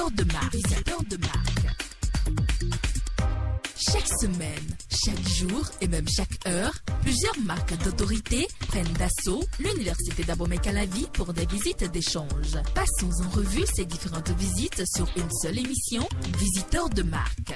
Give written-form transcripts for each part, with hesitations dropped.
Visiteur de marque. Visiteur de marque. Chaque semaine, chaque jour et même chaque heure, plusieurs marques d'autorité prennent d'assaut l'Université d'Abomey-Calavi pour des visites d'échange. Passons en revue ces différentes visites sur une seule émission, Visiteur de marque.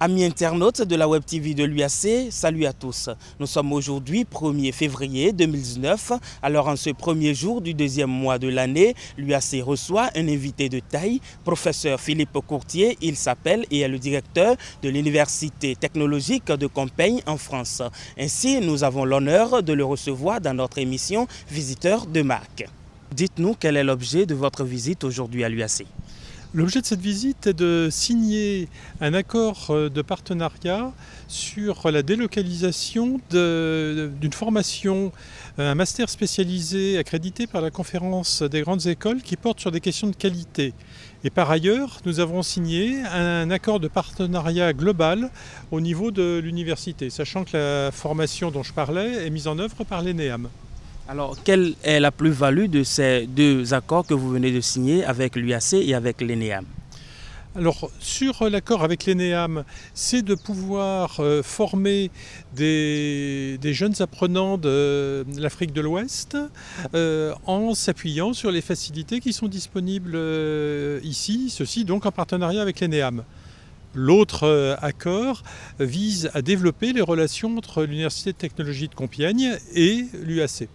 Amis internautes de la Web TV de l'UAC, salut à tous. Nous sommes aujourd'hui 1er février 2019. Alors en ce premier jour du deuxième mois de l'année, l'UAC reçoit un invité de taille, professeur Philippe Courtier. Il s'appelle et est le directeur de l'Université technologique de Compiègne en France. Ainsi, nous avons l'honneur de le recevoir dans notre émission Visiteur de marque. Dites-nous quel est l'objet de votre visite aujourd'hui à l'UAC. L'objet de cette visite est de signer un accord de partenariat sur la délocalisation d'une formation, un master spécialisé accrédité par la conférence des grandes écoles qui porte sur des questions de qualité. Et par ailleurs, nous avons signé un accord de partenariat global au niveau de l'université, sachant que la formation dont je parlais est mise en œuvre par l'ENEAM. Alors, quelle est la plus-value de ces deux accords que vous venez de signer avec l'UAC et avec l'ENEAM? Alors, sur l'accord avec l'ENEAM, c'est de pouvoir former des jeunes apprenants de l'Afrique de l'Ouest en s'appuyant sur les facilités qui sont disponibles ici, ceci donc en partenariat avec l'ENEAM. L'autre accord vise à développer les relations entre l'Université de technologie de Compiègne et l'UAC.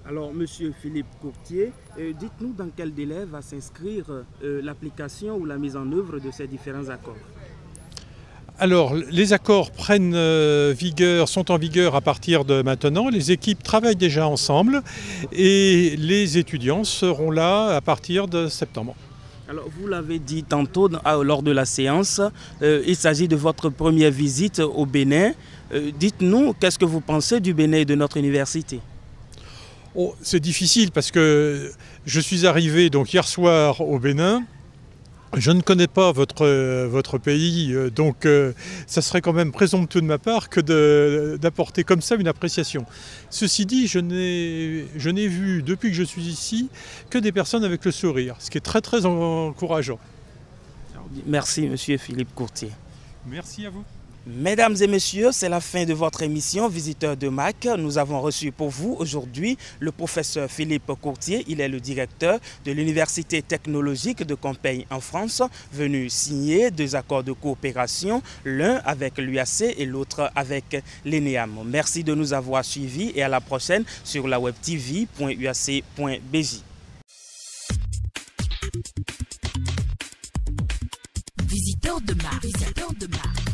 Alors, Monsieur Philippe Courtier, dites-nous dans quel délai va s'inscrire l'application ou la mise en œuvre de ces différents accords? Alors, les accords sont en vigueur à partir de maintenant. Les équipes travaillent déjà ensemble et les étudiants seront là à partir de septembre. Alors, vous l'avez dit tantôt lors de la séance, il s'agit de votre première visite au Bénin. Dites-nous, qu'est-ce que vous pensez du Bénin et de notre université? Oh, c'est difficile parce que je suis arrivé donc hier soir au Bénin. Je ne connais pas votre pays, donc ça serait quand même présomptueux de ma part que d'apporter comme ça une appréciation. Ceci dit, je n'ai vu depuis que je suis ici que des personnes avec le sourire, ce qui est très très encourageant. Merci Monsieur Philippe Courtier. Merci à vous. Mesdames et messieurs, c'est la fin de votre émission Visiteur de marque. Nous avons reçu pour vous aujourd'hui le professeur Philippe Courtier. Il est le directeur de l'Université technologique de Compiègne en France, venu signer deux accords de coopération, l'un avec l'UAC et l'autre avec l'ENEAM. Merci de nous avoir suivis et à la prochaine sur la webtv.uac.bj. Visiteur de marque. Visiteur de marque.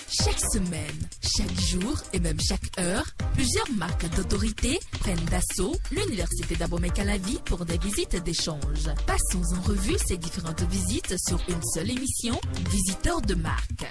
Chaque semaine, chaque jour et même chaque heure, plusieurs marques d'autorité prennent d'assaut l'Université d'Abomey-Calavi pour des visites d'échange. Passons en revue ces différentes visites sur une seule émission, Visiteur de marque.